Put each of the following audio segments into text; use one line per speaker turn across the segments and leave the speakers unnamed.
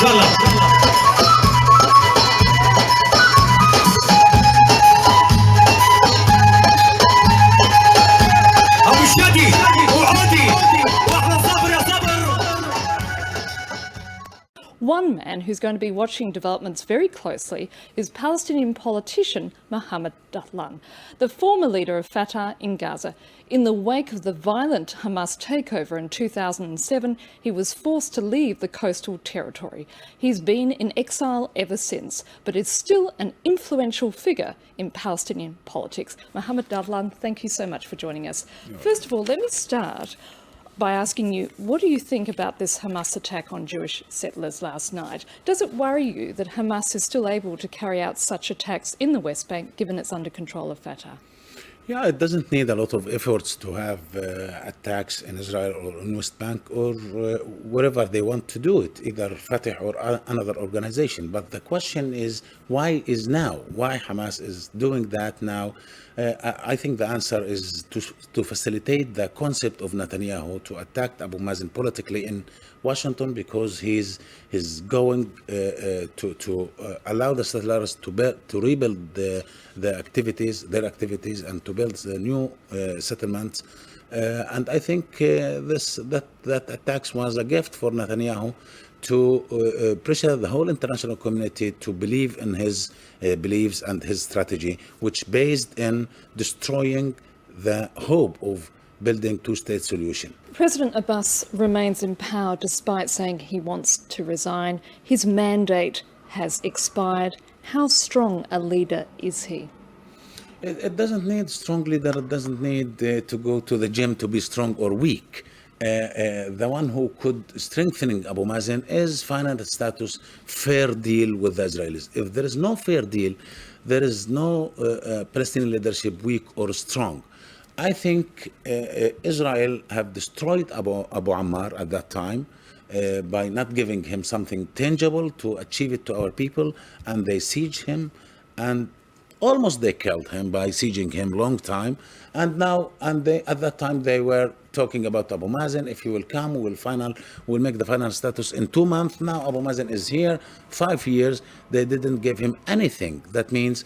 شاء الله. ابو شادي وعودي واحلى صبر يا صبر.
One man who's going to be watching developments very closely is Palestinian politician Mohammed Dahlan, the former leader of Fatah in Gaza. In the wake of the violent Hamas takeover in 2007, he was forced to leave the coastal territory. He's been in exile ever since, but is still an influential figure in Palestinian politics. Mohammed Dahlan, thank you so much for joining us. First of all, let me start by asking you, what do you think about this Hamas attack on Jewish settlers last night? Does it worry you that Hamas is still able to carry out such attacks in the West Bank, given it's under control of Fatah?
Yeah, it doesn't need a lot of efforts to have attacks in Israel or in West Bank or wherever they want to do it, either Fatah or another organization. But the question is, why is now? Why Hamas is doing that now? I think the answer is to facilitate the concept of Netanyahu to attack Abu Mazen politically in Washington, because he's going to allow the settlers to rebuild their activities and to build the new settlements. And I think that attacks was a gift for Netanyahu to pressure the whole international community to believe in his beliefs and his strategy, which based in destroying the hope of building two-state solution.
President Abbas remains in power despite saying he wants to resign. His mandate has expired. How strong a leader is he?
It doesn't need strong leader. It doesn't need to go to the gym to be strong or weak. The one who could strengthening Abu Mazen is find a status fair deal with the Israelis. If there is no fair deal, there is no Palestinian leadership weak or strong. I think Israel have destroyed Abu Ammar at that time by not giving him something tangible to achieve it to our people, and they siege him, and almost they killed him by sieging him long time. And now, at that time they were talking about Abu Mazen. If he will come, we'll make the final status in 2 months. Now Abu Mazen is here, 5 years. They didn't give him anything. That means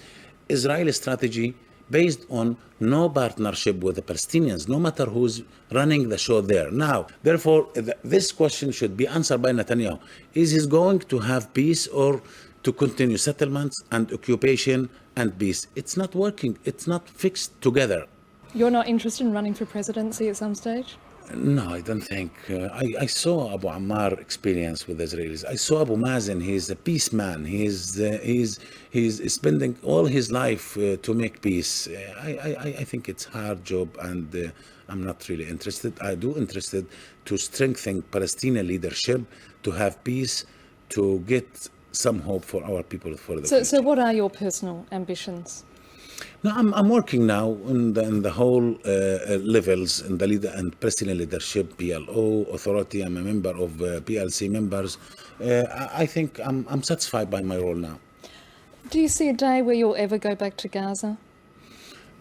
Israeli strategy based on no partnership with the Palestinians, no matter who's running the show there. Now, therefore, this question should be answered by Netanyahu. Is he going to have peace or to continue settlements and occupation and peace? It's not working. It's not fixed together.
You're not interested in running for presidency at some stage?
No, I don't think. I saw Abu Ammar experience with Israelis. I saw Abu Mazen. He's a peace man. He's spending all his life to make peace. I think it's hard job, and I'm not really interested. I do interested to strengthen Palestinian leadership, to have peace, to get some hope for our people for the future.
So what are your personal ambitions?
No, I'm working now in the whole levels in the leader and Palestinian leadership, PLO authority. I'm a member of PLC members. I think I'm satisfied by my role now.
Do you see a day where you'll ever go back to Gaza?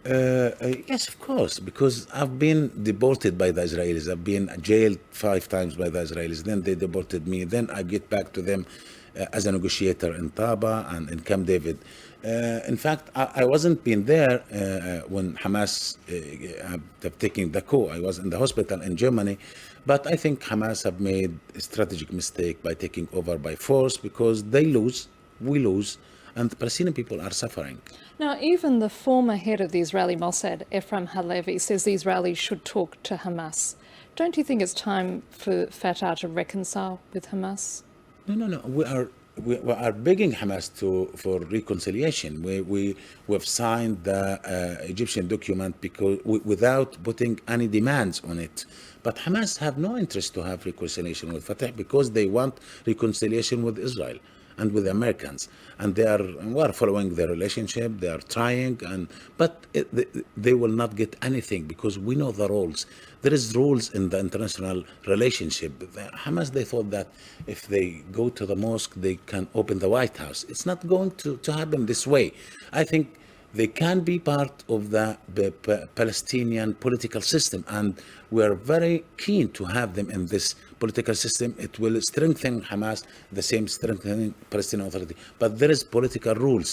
Yes, of course, because I've been deported by the Israelis. I've been jailed 5 times by the Israelis. Then they deported me. Then I get back to them as a negotiator in Taba and in Camp David. In fact, I wasn't been there when Hamas have taken the coup. I was in the hospital in Germany. But I think Hamas have made a strategic mistake by taking over by force, because they lose, we lose, and the Palestinian people are suffering.
Now, even the former head of the Israeli Mossad, Ephraim Halevi, says the Israelis should talk to Hamas. Don't you think it's time for Fatah to reconcile with Hamas?
No. We are begging Hamas for reconciliation. We've signed the Egyptian document because without putting any demands on it. But Hamas have no interest to have reconciliation with Fatah, because they want reconciliation with Israel and with the Americans, and we are following their relationship. They are trying, but they will not get anything, because we know the rules. There is rules in the international relationship. Hamas, they thought that if they go to the mosque, they can open the White House. It's not going to happen this way. I think they can be part of the Palestinian political system, and we're very keen to have them in this political system. It will strengthen Hamas, the same strengthening Palestinian Authority. But there is political rules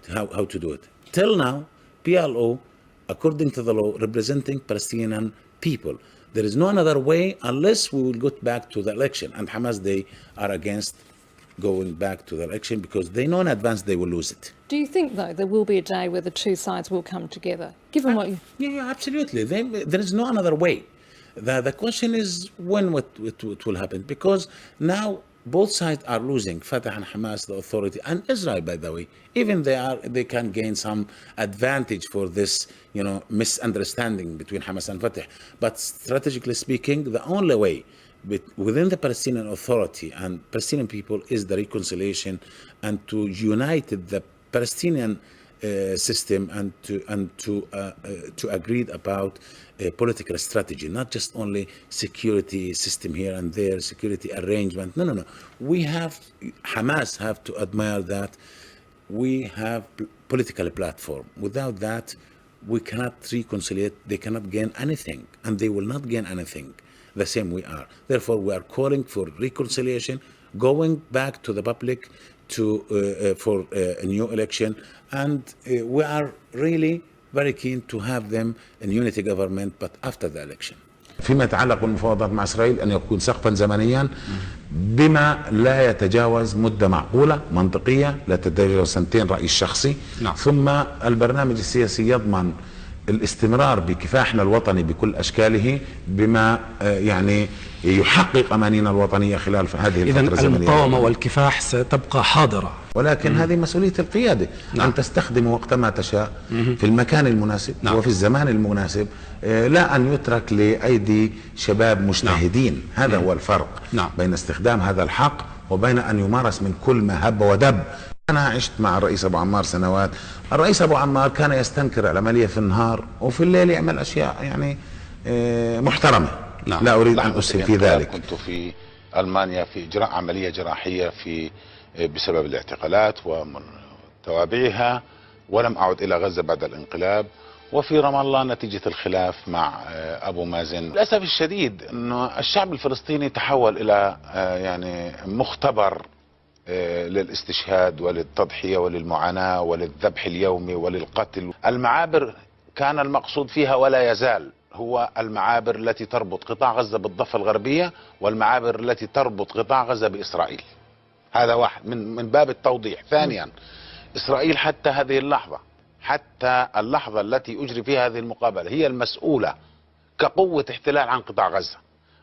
to how to do it. Till now, PLO, according to the law, representing Palestinian people. There is no another way unless we will go back to the election. And Hamas, they are against going back to the election because they know in advance they will lose it.
Do you think, though, there will be a day where the two sides will come together, given what you...
Yeah, absolutely. There is no another way. The question is when it will happen, because now both sides are losing, Fatah and Hamas, the authority, and Israel, by the way. Even they can gain some advantage for this, misunderstanding between Hamas and Fatah. But strategically speaking, the only way within the Palestinian Authority and Palestinian people is the reconciliation, and to unite the Palestinian system, and to agree about a political strategy, not just only security system here and there, security arrangement. No. Hamas have to admire that we have political platform. Without that, we cannot reconcile. They cannot gain anything, and they will not gain anything. The same we are. Therefore, we are calling for reconciliation, going back to the public for a new election, and we are really very keen to have them in unity government, but after the election.
فيما يتعلق بالمفاوضات مع إسرائيل أن يكون سقفا زمنيا بما لا يتجاوز مدة معقولة منطقية، لا تتجاوز سنتين رأيي الشخصي. نعم. ثم البرنامج السياسي يضمن الاستمرار بكفاحنا الوطني بكل أشكاله بما يحقق أمانينا الوطنية خلال هذه الفترة الزمنية. إذن المقاومة والكفاح ستبقى حاضرة، ولكن هذه مسؤولية القيادة. نعم. أن تستخدم وقتما تشاء في المكان المناسب. نعم. وفي الزمان المناسب، لا أن يترك لأيدي شباب مجتهدين. نعم. هذا هو الفرق. نعم. بين استخدام هذا الحق وبين أن يمارس من كل ما هب ودب. أنا عشت مع الرئيس أبو عمار سنوات. الرئيس أبو عمار كان يستنكر العملية في النهار، وفي الليل يعمل أشياء محترمة. نعم. لا أريد أن أسهم في ذلك.
كنت في ألمانيا في إجراء عملية جراحية بسبب الاعتقالات وتوابعها، ولم أعد إلى غزة بعد الانقلاب. وفي رام الله نتيجة الخلاف مع أبو مازن، للأسف الشديد أنه الشعب الفلسطيني تحول إلى مختبر للاستشهاد وللتضحية وللمعاناة وللذبح اليومي وللقتل. المعابر كان المقصود فيها ولا يزال هو المعابر التي تربط قطاع غزة بالضفة الغربية، والمعابر التي تربط قطاع غزة بإسرائيل. هذا واحد من باب التوضيح. ثانيا، إسرائيل حتى هذه اللحظة، حتى اللحظة التي أجري فيها هذه المقابلة، هي المسؤولة كقوة احتلال عن قطاع غزة،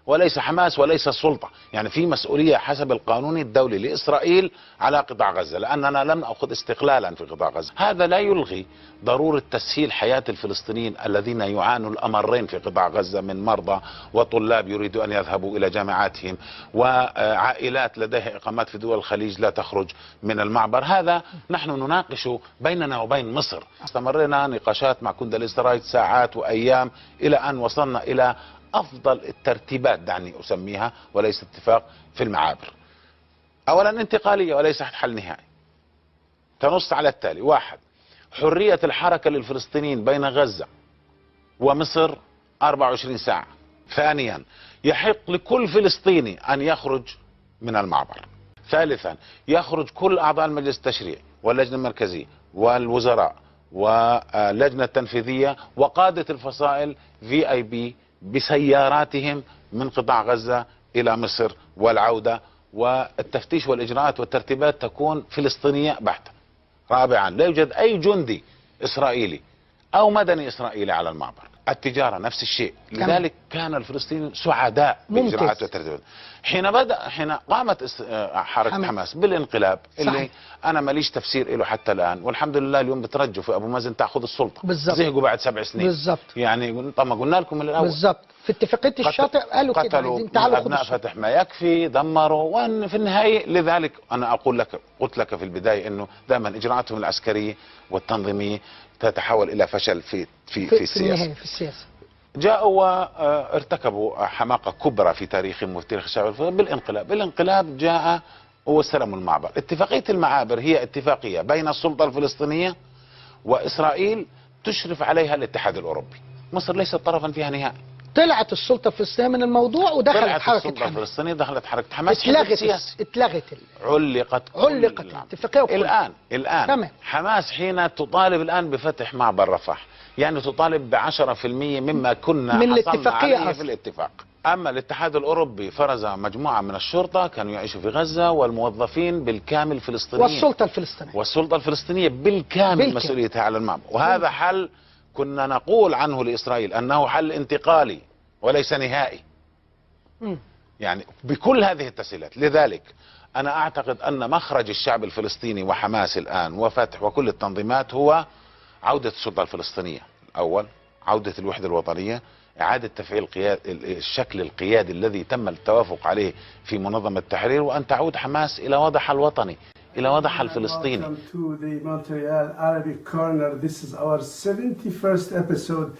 وليس حماس وليس السلطة. في مسؤولية حسب القانون الدولي لإسرائيل على قطاع غزة، لأننا لم نأخذ استقلالا في قطاع غزة. هذا لا يلغي ضرورة تسهيل حياة الفلسطينيين الذين يعانوا الأمرين في قطاع غزة من مرضى وطلاب يريدوا أن يذهبوا إلى جامعاتهم، وعائلات لديها إقامات في دول الخليج لا تخرج من المعبر. هذا نحن نناقش بيننا وبين مصر. استمرنا نقاشات مع كونداليزا رايس ساعات وأيام إلى أن وصلنا إلى أفضل الترتيبات، دعني أسميها وليس اتفاق، في المعابر. أولا انتقالية وليس حل نهائي، تنص على التالي: واحد، حرية الحركة للفلسطينيين بين غزة ومصر 24 ساعة. ثانيا، يحق لكل فلسطيني أن يخرج من المعبر. ثالثا، يخرج كل أعضاء المجلس التشريعي واللجنة المركزية والوزراء واللجنة التنفيذية وقادة الفصائل VIP بسياراتهم من قطاع غزة إلى مصر والعودة، والتفتيش والإجراءات والترتيبات تكون فلسطينية بحتة. رابعا، لا يوجد أي جندي إسرائيلي أو مدني إسرائيلي على المعبر. التجارة نفس الشيء. لذلك كان الفلسطينيين سعداء بالإجراءات والترتيبات. حين قامت حركة حماس بالانقلاب، اللي أنا ماليش تفسير له حتى الآن، والحمد لله اليوم بترجوا في أبو مازن تأخذ السلطة. بالزبط. زهقوا بعد 7 سنين. بالضبط. طب ما قلنا لكم من الأول. بالضبط. في اتفاقية الشاطئ قالوا كده عايزين تعالوا أبناء فتح ما يكفي، دمروا، وأن في النهاية لذلك أنا أقول لك، قلت لك في البداية إنه دائما إجراءاتهم العسكرية والتنظيمية تتحول إلى فشل في السياسة. في السياسة جاءوا وارتكبوا حماقة كبرى في تاريخهم وفي تاريخ الشعب بالانقلاب. الانقلاب جاء واستلموا المعبر. اتفاقية المعابر هي اتفاقية بين السلطة الفلسطينية وإسرائيل تشرف عليها الاتحاد الأوروبي. مصر ليست طرفا فيها نهائي.
طلعت السلطة الفلسطينية من الموضوع ودخلت
طلعت
حركة
السلطة
حماس.
الفلسطينية، دخلت حركة حماس.
اتلغت
علقت
الاتفاقية
الآن
تمام.
حماس حين تطالب الآن بفتح معبر رفح، يعني تطالب ب10% مما كنا
من
حصلنا
الاتفاقية
عليه في الاتفاق. أما الاتحاد الأوروبي فرز مجموعة من الشرطة كانوا يعيشوا في غزة، والموظفين بالكامل فلسطينيين، والسلطة الفلسطينية بالكامل مسؤوليتها على المعبر. وهذا حل كنا نقول عنه لإسرائيل أنه حل انتقالي وليس نهائي، يعني بكل هذه التسهيلات. لذلك أنا أعتقد أن مخرج الشعب الفلسطيني وحماس الآن وفتح وكل التنظيمات هو عودة السلطة الفلسطينية الأول، عودة الوحدة الوطنية، إعادة تفعيل الشكل القيادي الذي تم التوافق عليه في منظمة التحرير، وأن تعود حماس إلى وضعها الوطني، إلى وضعها الفلسطيني.
Welcome to the Montreal Arabic Corner. This is our 71st episode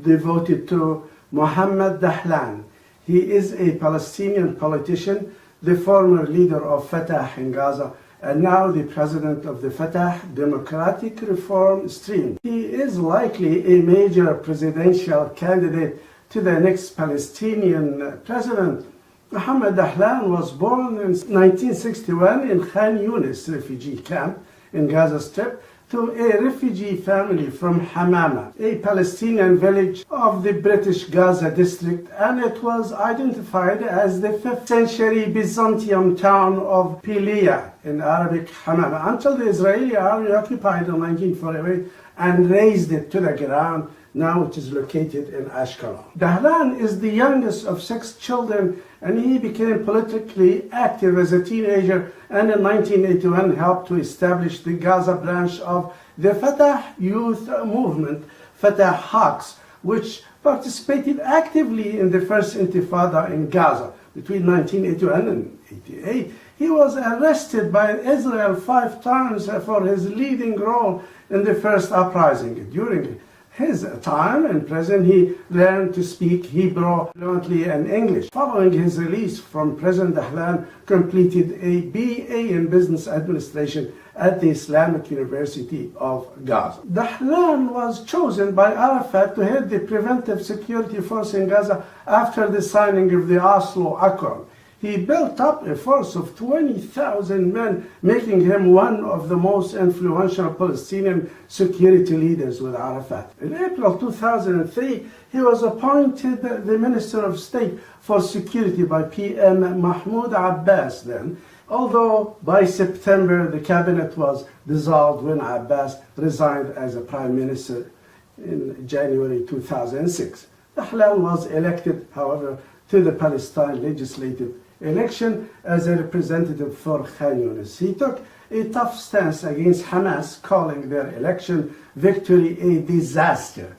devoted to Mohammed Dahlan. He is a Palestinian politician, the former leader of Fatah in Gaza, and now the president of the Fatah Democratic Reform Stream. He is likely a major presidential candidate to the next Palestinian president. Mohammed Dahlan was born in 1961 in Khan Yunis refugee camp in Gaza Strip to a refugee family from Hamama, a Palestinian village of the British Gaza district, and it was identified as the 5th century Byzantium town of Pelia, in Arabic Hamama, until the Israeli army occupied in 1948 and razed it to the ground. Now it is located in Ashkelon. Dahlan is the youngest of 6 children, and he became politically active as a teenager, and in 1981 helped to establish the Gaza branch of the Fatah youth movement, Fatah Hawks, which participated actively in the first Intifada in Gaza between 1981 and 1988. He was arrested by Israel 5 times for his leading role in the first uprising. During his time in prison, he learned to speak Hebrew fluently and English. Following his release from prison, Dahlan completed a BA in Business Administration at the Islamic University of Gaza. Dahlan was chosen by Arafat to head the Preventive Security Force in Gaza after the signing of the Oslo Accord. He built up a force of 20,000 men, making him one of the most influential Palestinian security leaders with Arafat. In April 2003, he was appointed the Minister of State for Security by PM Mahmoud Abbas then, although by September the cabinet was dissolved when Abbas resigned as a Prime Minister in January 2006. Dahlan was elected, however, to the Palestine legislative election as a representative for Khan Yunis. He took a tough stance against Hamas, calling their election victory a disaster,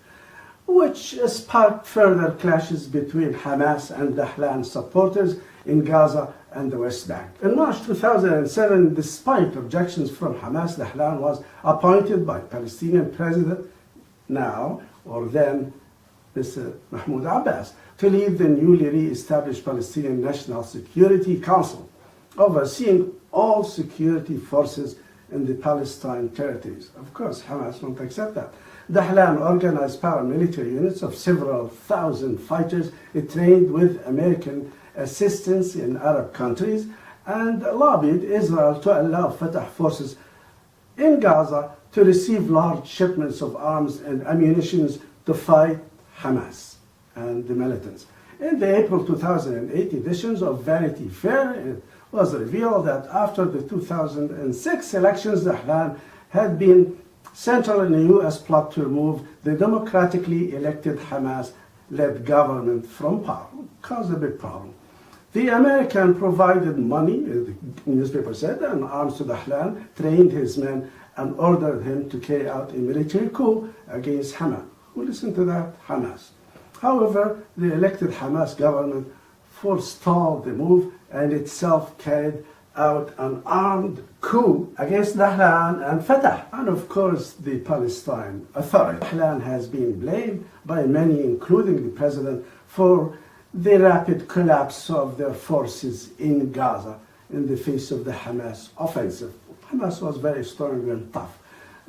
which sparked further clashes between Hamas and Dahlan supporters in Gaza and the West Bank. In March 2007, despite objections from Hamas, Dahlan was appointed by Palestinian President now or then Mr. Mahmoud Abbas to lead the newly re-established Palestinian National Security Council, overseeing all security forces in the Palestine territories. Of course, Hamas won't accept that. Dahlan organized paramilitary units of several thousand fighters trained with American assistance in Arab countries, and lobbied Israel to allow Fatah forces in Gaza to receive large shipments of arms and ammunition to fight Hamas and the militants. In the April 2008 editions of Vanity Fair, it was revealed that after the 2006 elections, Dahlan had been central in a U.S. plot to remove the democratically elected Hamas-led government from power. Caused a big problem. The American provided money, the newspaper said, and arms to Dahlan, trained his men, and ordered him to carry out a military coup against Hamas. Who listened to that? Hamas. However, the elected Hamas government forestalled the move and itself carried out an armed coup against Dahlan and Fatah, and of course the Palestine Authority. Dahlan has been blamed by many, including the president, for the rapid collapse of their forces in Gaza in the face of the Hamas offensive. Hamas was very strong and tough.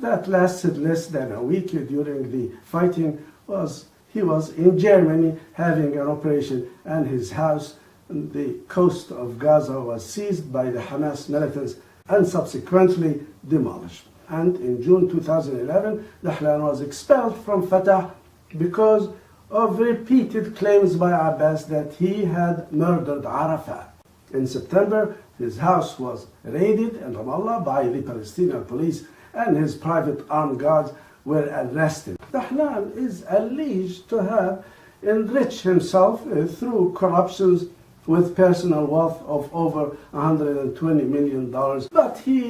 that lasted less than a week during the fighting was he was in Germany having an operation, and his house on the coast of Gaza was seized by the Hamas militants and subsequently demolished. And in June 2011, Dahlan was expelled from Fatah because of repeated claims by Abbas that he had murdered Arafat. In September, his house was raided in Ramallah by the Palestinian police, and his private armed guards were arrested. Dahlan is alleged to have enriched himself through corruptions with personal wealth of over $120 million, but he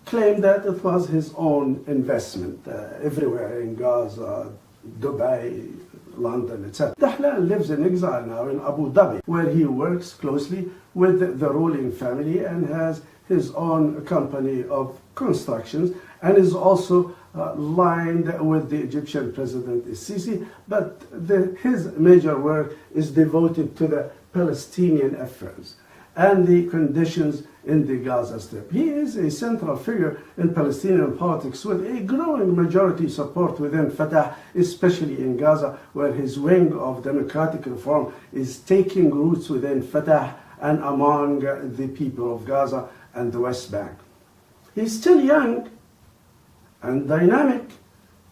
claimed that it was his own investment everywhere in Gaza, Dubai, London, etc. Dahlan lives in exile now in Abu Dhabi, where he works closely with the ruling family and has his own company of constructions, and is also lined with the Egyptian President Sisi, but his major work is devoted to the Palestinian affairs and the conditions in the Gaza Strip. He is a central figure in Palestinian politics with a growing majority support within Fatah, especially in Gaza, where his wing of democratic reform is taking roots within Fatah and among the people of Gaza and the West Bank. He's still young and dynamic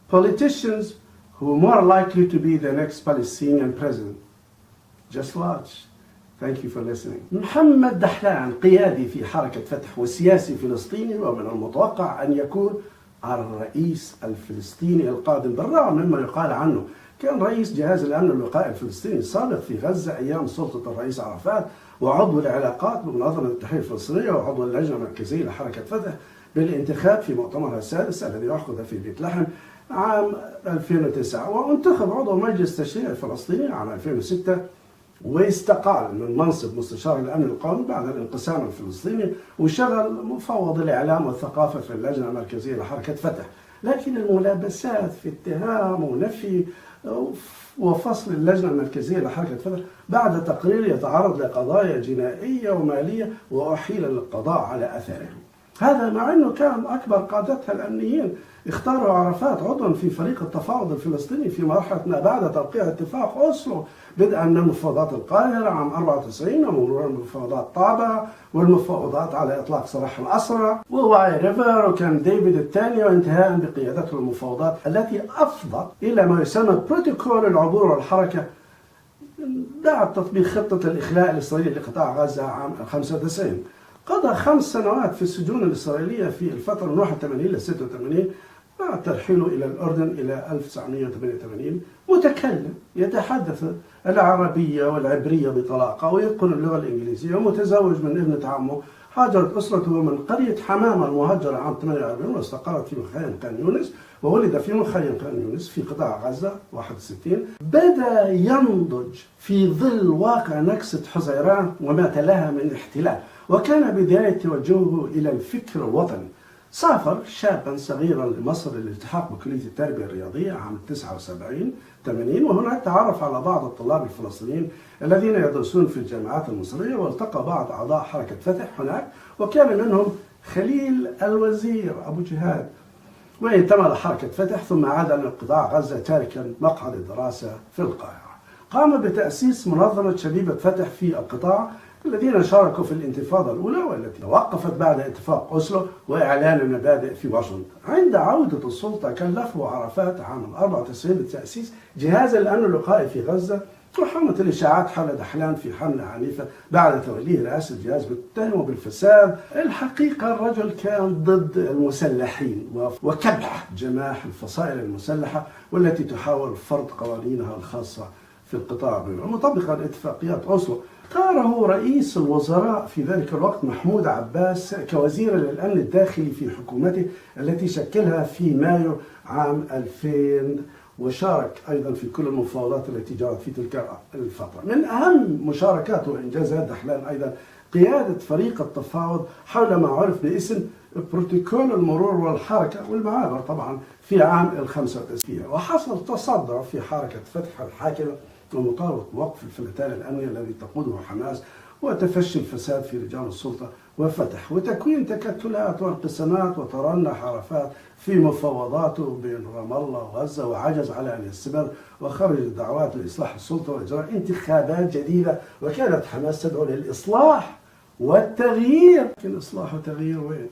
politicians who are more likely to be the next Palestinian president. Just watch. Thank you for listening. محمد دحلان قيادي في حركة فتح وسياسي فلسطيني، ومن المتوقع أن يكون الرئيس الفلسطيني القادم، بالرغم مما يقال عنه كان رئيس جهاز الأمن الوقائي الفلسطيني السابق في غزة أيام سلطة الرئيس عرفات، وعضو العلاقات بمنظمة التحرير الفلسطينية، وعضو اللجنة المركزية لحركة فتح بالانتخاب في مؤتمرها السادس الذي عقد في بيت لحم عام 2009، وانتخب عضو مجلس تشريع الفلسطيني عام 2006، واستقال من منصب مستشار الأمن القومي بعد الانقسام الفلسطيني، وشغل مفوض الإعلام والثقافة في اللجنة المركزية لحركة فتح. لكن الملابسات في اتهام ونفي وفصل اللجنة المركزية لحركة فتح بعد تقرير يتعرض لقضايا جنائية ومالية، وأحيل للقضاء على أثره. هذا مع أنه كان أكبر قادتها الأمنيين اختاروا عرفات عضوا في فريق التفاوض الفلسطيني في مرحلة ما بعد توقيع اتفاق أوسلو، بدءا من مفاوضات القاهرة عام 94 ومرورا بمفاوضات طابة والمفاوضات على إطلاق سراح الأسرى وواي ريفر وكان ديفيد الثاني، وانتهاء بقيادته المفاوضات التي أفضت إلى ما يسمى بروتوكول العبور والحركة بعد تطبيق خطة الإخلاء الإسرائيلي لقطاع غزة عام 95. قضى 5 سنوات في السجون الإسرائيلية في الفترة من 81 إلى 86 بعد ترحيله إلى الأردن إلى 1988. متكلم يتحدث العربية والعبرية بطلاقة ويتقن اللغة الإنجليزية، ومتزوج من ابنة عمه. هاجرت أسرته من قرية حمامة المهجرة عام 48 واستقرت في مخيم كان يونس، وولد في مخيم كان يونس في قطاع غزة 61. بدأ ينضج في ظل واقع نكسة حزيران وما تلاها من احتلال، وكان بداية توجهه إلى الفكر الوطني. سافر شابا صغيرا لمصر للالتحاق بكلية التربية الرياضية عام 79-80، وهناك تعرف على بعض الطلاب الفلسطينيين الذين يدرسون في الجامعات المصرية، والتقى بعض أعضاء حركة فتح هناك، وكان منهم خليل الوزير أبو جهاد، وانتمى لحركة فتح ثم عاد إلى قطاع غزة تاركا مقعد الدراسة في القاهرة. قام بتأسيس منظمة شبيبة فتح في القطاع الذين شاركوا في الانتفاضة الأولى، والتي توقفت بعد اتفاق أوسلو وإعلان المبادئ في واشنطن. عند عودة السلطة كلفه عرفات عام 94 بتأسيس جهاز الأمن الوقائي في غزة، وحمت الإشاعات حول دحلان في حملة عنيفة بعد توليه رئاسة الجهاز باتهمه بالفساد. الحقيقة الرجل كان ضد المسلحين وكبح جماح الفصائل المسلحة والتي تحاول فرض قوانينها الخاصة في القطاع مطبقا اتفاقيات أوسلو. اختاره رئيس الوزراء في ذلك الوقت محمود عباس كوزير للأمن الداخلي في حكومته التي شكلها في مايو عام 2000، وشارك أيضا في كل المفاوضات التي جرت في تلك الفترة. من أهم مشاركاته وإنجازات دحلان أيضا قيادة فريق التفاوض حول ما عرف باسم بروتوكول المرور والحركة والمعابر طبعا في عام 95، وحصل تصدع في حركة فتح الحاكمة ومطالبة وقف الفلتان الأمني الذي تقوده حماس وتفشي الفساد في رجال السلطة وفتح وتكوين تكتلات وانقسامات وترنح حركات في مفاوضاته بين رام الله وغزة، وعجز على أن يستمر وخرج دعوات لإصلاح السلطة وإجراء انتخابات جديدة، وكانت حماس تدعو للإصلاح والتغيير. لكن إصلاح وتغيير وين؟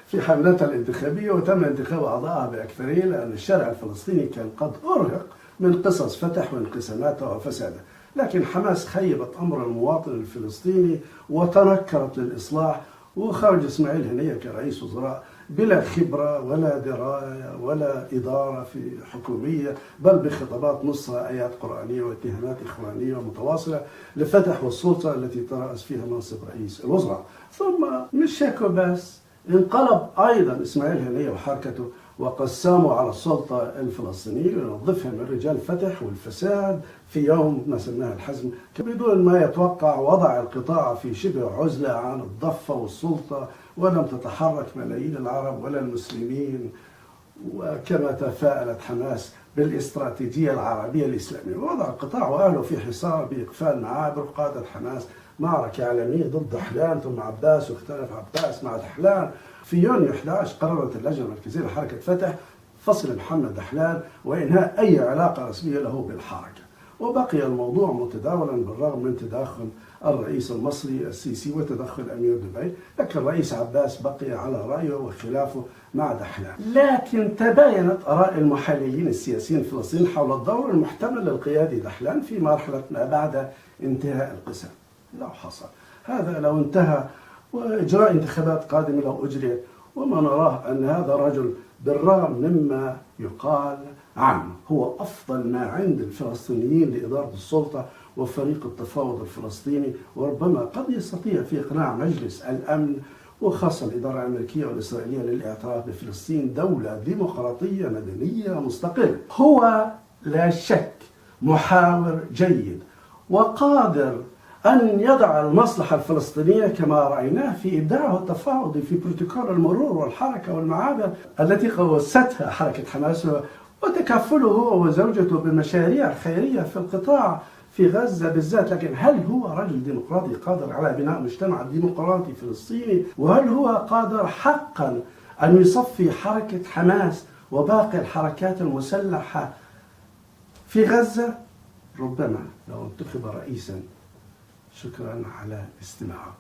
في حملتها الانتخابية، وتم انتخاب أعضائها بأكثرية لأن الشارع الفلسطيني كان قد أرهق من قصص فتح وانقساماتها وفسادها. لكن حماس خيبت أمر المواطن الفلسطيني وتنكرت للإصلاح، وخرج إسماعيل هنية كرئيس وزراء بلا خبرة ولا دراية ولا إدارة في حكومية، بل بخطابات نصها آيات قرآنية واتهامات إخوانية متواصلة لفتح والسلطة التي ترأس فيها منصب رئيس الوزراء. ثم مش هيك بس، انقلب أيضا إسماعيل هنية وحركته وقسموا على السلطة الفلسطينية لينظفها من رجال الفتح والفساد في يوم ما سماه الحزم، بدون ما يتوقع وضع القطاع في شبه عزلة عن الضفة والسلطة، ولم تتحرك ملايين العرب ولا المسلمين، وكما تفاءلت حماس بالاستراتيجية العربية الإسلامية، ووضع القطاع وأهله في حصار بإقفال معابر. قادت حماس معركة عالمية ضد دحلان ثم عباس، واختلف عباس مع دحلان. في يونيو 11 قررت اللجنة المركزية لحركة فتح فصل محمد دحلان وإنهاء أي علاقة رسمية له بالحركة، وبقي الموضوع متداولا بالرغم من تداخل الرئيس المصري السيسي وتدخل أمير دبي، لكن الرئيس عباس بقي على رأيه وخلافه مع دحلان. لكن تباينت آراء المحللين السياسيين في فلسطين حول الدور المحتمل للقيادي دحلان في مرحلة ما بعد انتهاء القسم. لو حصل هذا، لو انتهى وإجراء انتخابات قادمة لو أجريت، وما نراه أن هذا الرجل بالرغم مما يقال عنه هو أفضل ما عند الفلسطينيين لإدارة السلطة وفريق التفاوض الفلسطيني، وربما قد يستطيع في إقناع مجلس الأمن وخاصة الإدارة الأمريكية والإسرائيلية للاعتراف بفلسطين دولة ديمقراطية مدنية مستقلة. هو لا شك محاور جيد وقادر أن يضع المصلحة الفلسطينية كما رأيناه في إبداعه التفاوضي في بروتوكول المرور والحركة والمعابر التي قوستها حركة حماس، وتكفله هو وزوجته بمشاريع خيرية في القطاع في غزة بالذات. لكن هل هو رجل ديمقراطي قادر على بناء مجتمع ديمقراطي فلسطيني؟ وهل هو قادر حقا أن يصفي حركة حماس وباقي الحركات المسلحة في غزة؟ ربما لو انتخب رئيسا. شكرا على استماعكم.